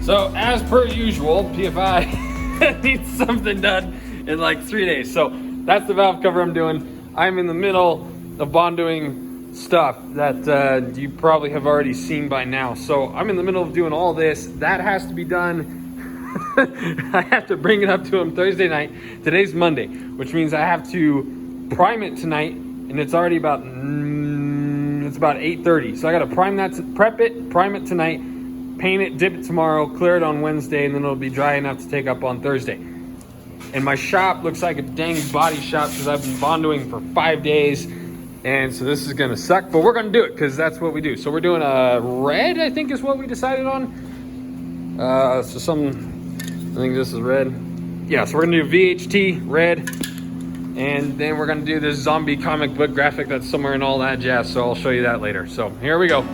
So as per usual, PFI needs something done in like 3 days. So that's the valve cover I'm doing. I'm in the middle of bondoing stuff that you probably have already seen by now. So I'm in the middle of doing all this. That has to be done. I have to bring it up to him Thursday night. Today's Monday, which means I have to prime it tonight, and it's already about it's about 8:30. So I got to prime that, prep it, prime it tonight, paint it, dip it tomorrow, clear it on Wednesday, and then it'll be dry enough to take up on Thursday. And my shop looks like a dang body shop because I've been bondoing for 5 days. And so this is gonna suck, but we're gonna do it because that's what we do. So we're doing a red, I think is what we decided on. I think this is red. Yeah, so we're gonna do VHT, red. And then we're gonna do this zombie comic book graphic that's somewhere in all that jazz. So I'll show you that later. So here we go.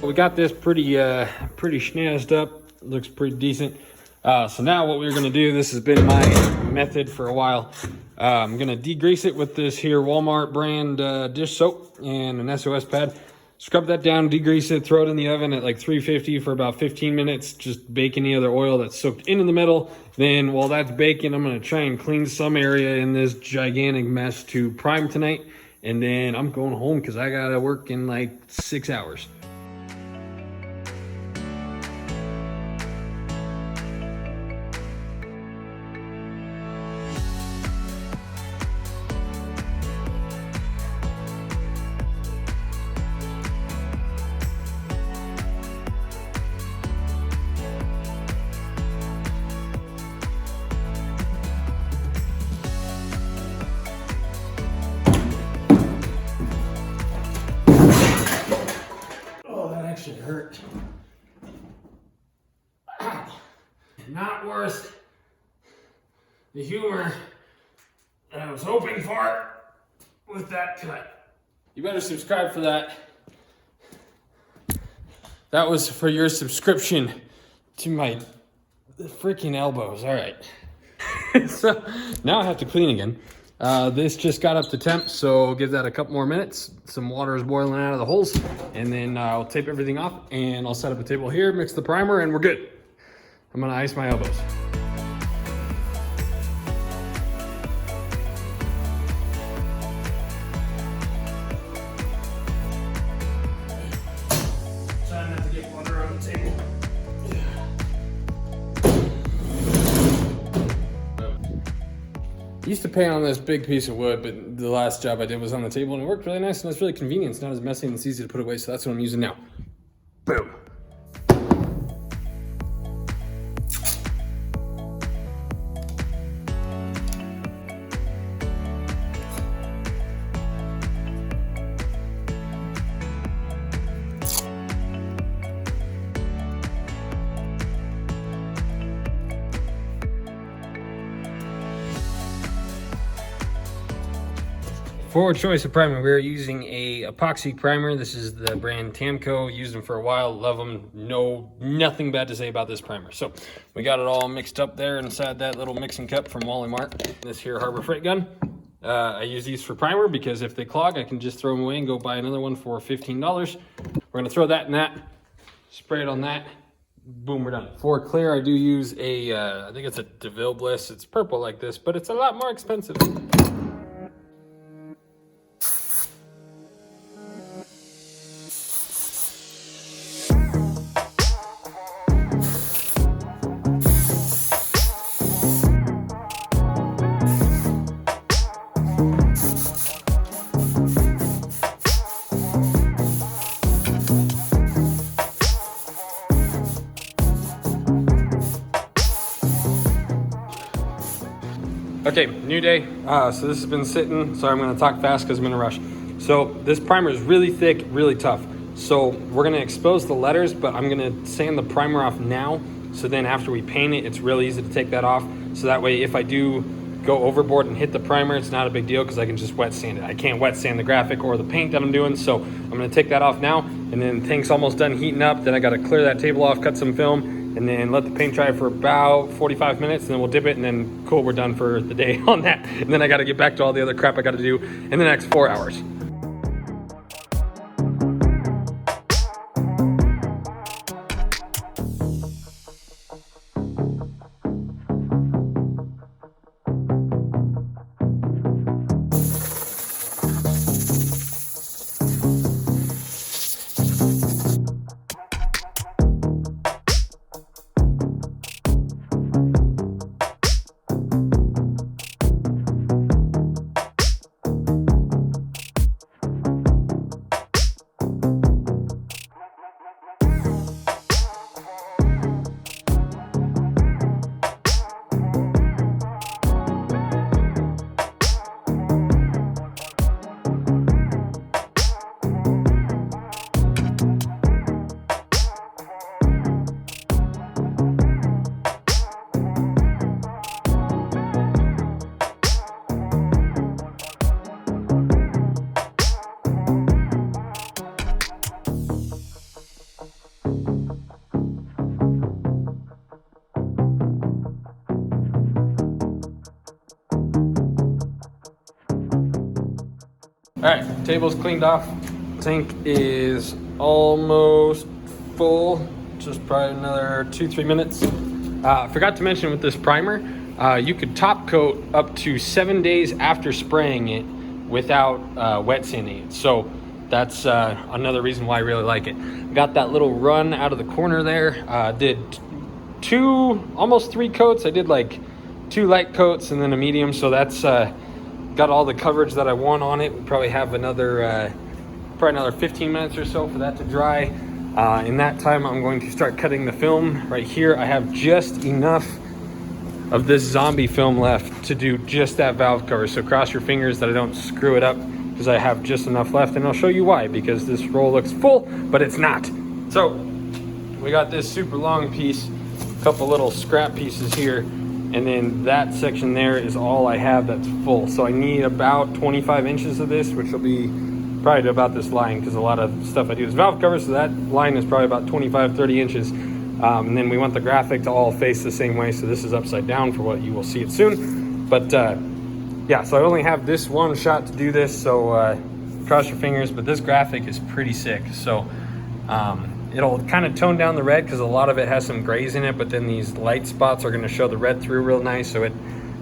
We got this pretty schnazzed up. Looks pretty decent. So now what we're gonna do, this has been my method for a while. I'm gonna degrease it with this here Walmart brand dish soap and an SOS pad. Scrub that down, degrease it, throw it in the oven at like 350 for about 15 minutes. Just bake any other oil that's soaked into the metal. Then while that's baking, I'm gonna try and clean some area in this gigantic mess to prime tonight. And then I'm going home because I gotta work in like 6 hours. Actually hurt. Not worth the humor that I was hoping for with that cut. You better subscribe for that. That was for your subscription to my freaking elbows. All right. So now I have to clean again. This just got up to temp, so give that a couple more minutes. Some water is boiling out of the holes, and then I'll tape everything off, and I'll set up a table here, mix the primer, and we're good. I'm gonna ice my elbows. Try not to get water on the table. I used to paint on this big piece of wood, but the last job I did was on the table and it worked really nice and it's really convenient. It's not as messy and it's easy to put away, so that's what I'm using now. Boom. For choice of primer, we're using a epoxy primer. This is the brand Tamco. Used them for a while, love them. Nothing bad to say about this primer. So we got it all mixed up there inside that little mixing cup from Wally Mart. This here Harbor Freight gun. I use these for primer because if they clog, I can just throw them away and go buy another one for $15. We're gonna throw that in that, spray it on that. Boom, we're done. For clear, I do use a, I think it's a DeVille Bliss. It's purple like this, but it's a lot more expensive. Okay, new day. So this has been sitting. Sorry, I'm gonna talk fast because I'm in a rush. So this primer is really thick, really tough. So we're gonna expose the letters, but I'm gonna sand the primer off now. So then after we paint it, it's really easy to take that off. So that way, if I do go overboard and hit the primer, it's not a big deal because I can just wet sand it. I can't wet sand the graphic or the paint that I'm doing. So I'm gonna take that off now, and then the tank's almost done heating up. Then I gotta clear that table off, cut some film, and then let the paint dry for about 45 minutes, and then we'll dip it, and then cool, we're done for the day on that. And then I gotta get back to all the other crap I gotta do in the next 4 hours. All right, table's cleaned off. Tank is almost full, just probably another 2-3 minutes. Forgot to mention with this primer, you could top coat up to 7 days after spraying it without wet sanding it. So that's another reason why I really like it. Got that little run out of the corner there. Did almost 3 coats. I did like 2 light coats and then a medium. So that's got all the coverage that I want on it. We probably have another 15 minutes or so for that to dry. In that time, I'm going to start cutting the film. Right here, I have just enough of this zombie film left to do just that valve cover. So cross your fingers that I don't screw it up, because I have just enough left, and I'll show you why, because this roll looks full, but it's not. So we got this super long piece, a couple little scrap pieces here, and then that section there is all I have that's full. So I need about 25 inches of this, which will be probably to about this line, because a lot of stuff I do is valve cover, so that line is probably about 25-30 inches. And then we want the graphic to all face the same way, so this is upside down for what you will see it soon. But yeah, so I only have this one shot to do this, so cross your fingers. But this graphic is pretty sick, so it'll kind of tone down the red because a lot of it has some grays in it, but then these light spots are going to show the red through real nice, so it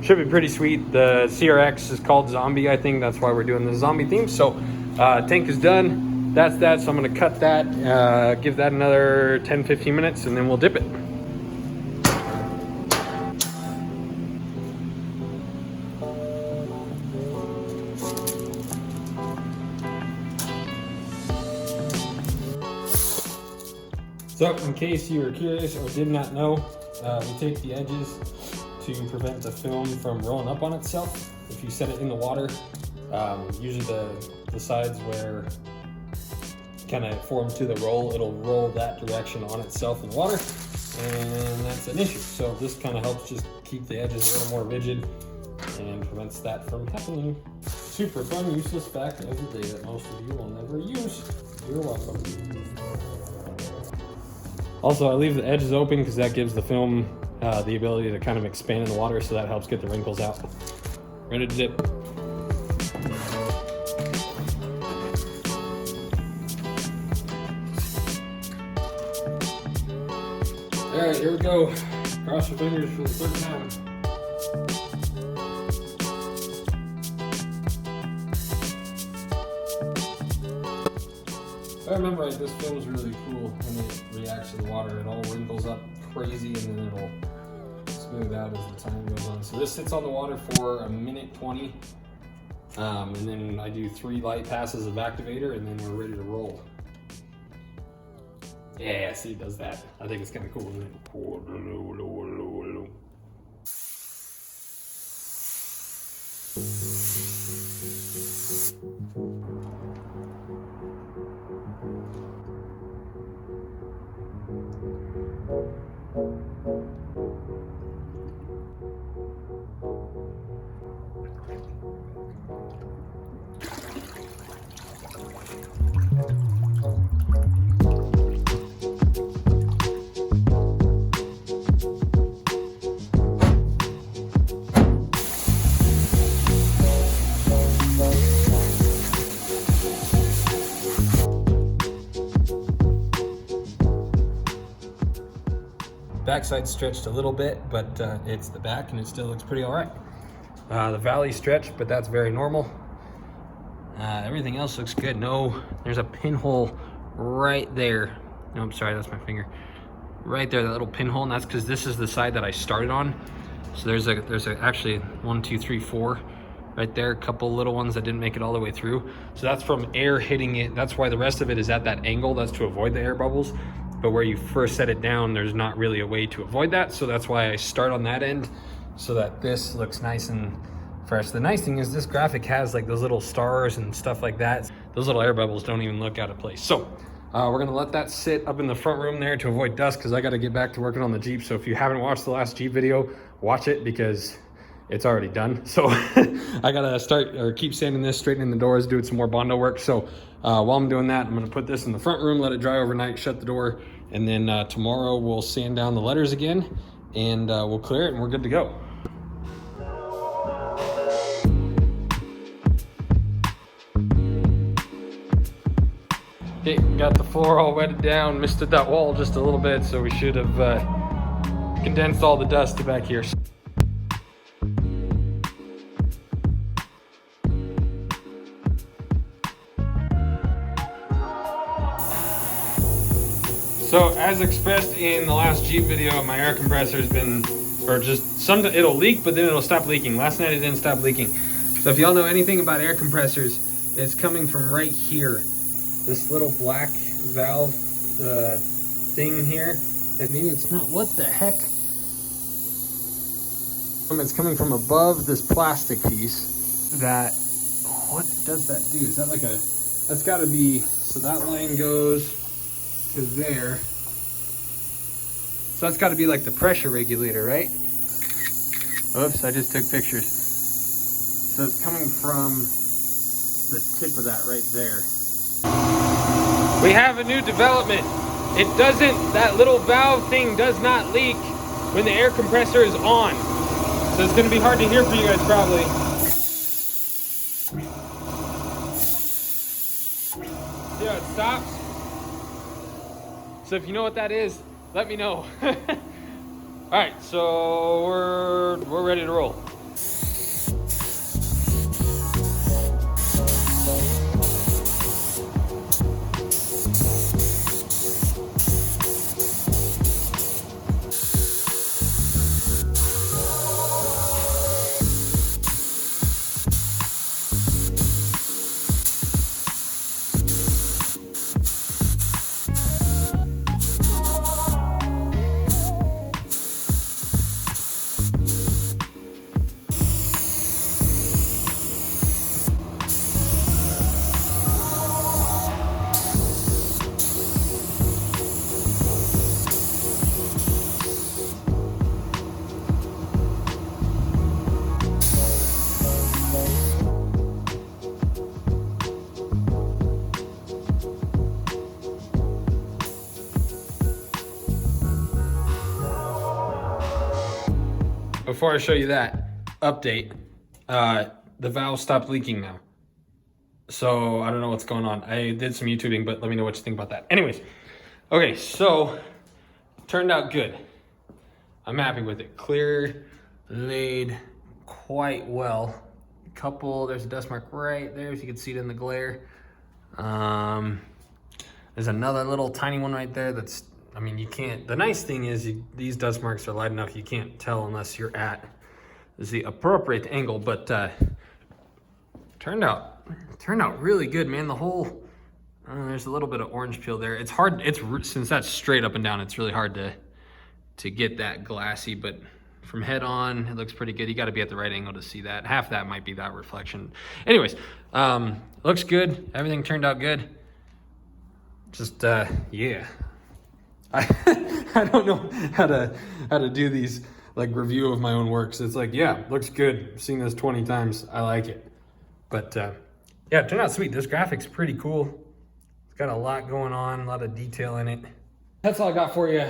should be pretty sweet. The CRX is called Zombie, I think. That's why we're doing the zombie theme. So tank is done. That's that. So I'm going to cut that, give that another 10-15 minutes, and then we'll dip it. So in case you were curious or did not know, we take the edges to prevent the film from rolling up on itself. If you set it in the water, usually the sides where kind of form to the roll, it'll roll that direction on itself in the water, and that's an issue. So this kind of helps just keep the edges a little more rigid and prevents that from happening. Super fun, useless fact of the day that most of you will never use. You're welcome. Also, I leave the edges open because that gives the film the ability to kind of expand in the water, so that helps get the wrinkles out. Ready to dip. All right, here we go. Cross your fingers for the third time. If I remember right, this film is really cool when it reacts to the water. It all wrinkles up crazy, and then it'll smooth out as the time goes on. So this sits on the water for 1:20, and then I do 3 light passes of activator, and then we're ready to roll. Yeah, see, it does that. I think it's kind of cool, isn't it? backside stretched a little bit, but it's the back and it still looks pretty all right. The valley stretched, but that's very normal. Everything else looks good. No, there's a pinhole right there. No, I'm sorry, that's my finger. Right there, that little pinhole, and that's because this is the side that I started on. So there's actually 1, 2, 3, 4 right there, a couple little ones that didn't make it all the way through. So that's from air hitting it. That's why the rest of it is at that angle. That's to avoid the air bubbles. But where you first set it down, there's not really a way to avoid that. So that's why I start on that end so that this looks nice and fresh. The nice thing is this graphic has like those little stars and stuff like that. Those little air bubbles don't even look out of place. So we're gonna let that sit up in the front room there to avoid dust, because I gotta get back to working on the Jeep. So if you haven't watched the last Jeep video, watch it because it's already done. So I gotta start or keep sanding this, straightening the doors, doing some more Bondo work. So while I'm doing that, I'm gonna put this in the front room, let it dry overnight, shut the door, and then tomorrow we'll sand down the letters again and we'll clear it and we're good to go. Okay, got the floor all wetted down, misted that wall just a little bit, so we should have condensed all the dust to back here. So as expressed in the last Jeep video, my air compressor has been, or just it'll leak, but then it'll stop leaking. Last night it didn't stop leaking. So if y'all know anything about air compressors, it's coming from right here. This little black valve thing here. Maybe it's not, what the heck? It's coming from above this plastic piece that, what does that do? Is that like a, that's gotta be, so that line goes to there. So that's got to be like the pressure regulator, right? Oops, I just took pictures. So it's coming from the tip of that right there. We have a new development. It doesn't, that little valve thing does not leak when the air compressor is on. So it's going to be hard to hear for you guys probably. See how it stops? So if you know what that is, let me know. All right, so we're ready to roll. Before I show you that update, the valve stopped leaking now. So I don't know what's going on. I did some YouTubing, but let me know what you think about that. Anyways, okay, so turned out good. I'm happy with it. Clear, laid quite well. There's a dust mark right there, as you can see it in the glare. There's another little tiny one right there that's, I mean, you can't, the nice thing is these dust marks are light enough you can't tell unless you're at the appropriate angle, but turned out really good, man. The whole, there's a little bit of orange peel there. It's hard, since that's straight up and down, it's really hard to get that glassy, but from head on, it looks pretty good. You got to be at the right angle to see that. Half that might be that reflection. Anyways, looks good. Everything turned out good. Just, yeah. I don't know how to do these like review of my own works. It's like, yeah, looks good. I've seen this 20 times. I like it. But yeah, it turned out sweet. This graphic's pretty cool. It's got a lot going on, a lot of detail in it. That's all I got for you.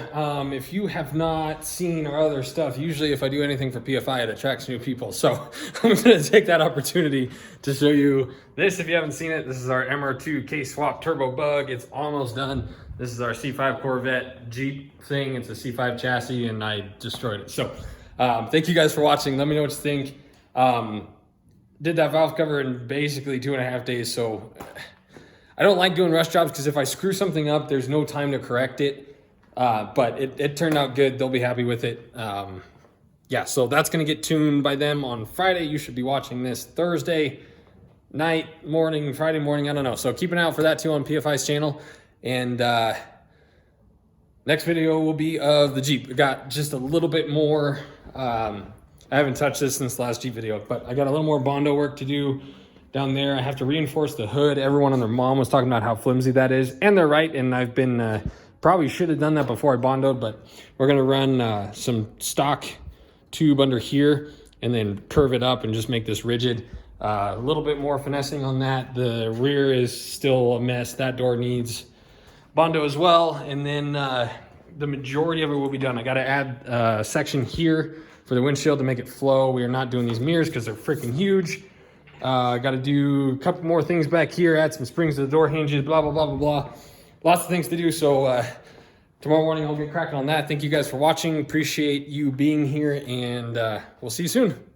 If you have not seen our other stuff, usually if I do anything for PFI, it attracts new people. So I'm gonna take that opportunity to show you this. If you haven't seen it, this is our MR2 case swap turbo bug. It's almost done. This is our C5 Corvette Jeep thing. It's a C5 chassis and I destroyed it. So thank you guys for watching. Let me know what you think. Did that valve cover in basically 2.5 days. So I don't like doing rush jobs because if I screw something up, there's no time to correct it. But it turned out good. They'll be happy with it. Yeah, so that's going to get tuned by them on Friday. You should be watching this Thursday night, morning, Friday morning. I don't know. So keep an eye out for that too on PFI's channel. And next video will be of the Jeep. We got just a little bit more. I haven't touched this since the last Jeep video, but I got a little more Bondo work to do down there. I have to reinforce the hood. Everyone and their mom was talking about how flimsy that is, and they're right. And I've been probably should have done that before I Bondoed, but we're gonna run some stock tube under here and then curve it up and just make this rigid. A little bit more finessing on that. The rear is still a mess. That door needs Bondo as well, and then the majority of it will be done. I got to add a section here for the windshield to make it flow. We are not doing these mirrors because they're freaking huge. Got to do a couple more things back here, add some springs to the door hinges, blah, blah, blah, blah, blah. Lots of things to do, so tomorrow morning I'll get cracking on that. Thank you guys for watching. Appreciate you being here, and we'll see you soon.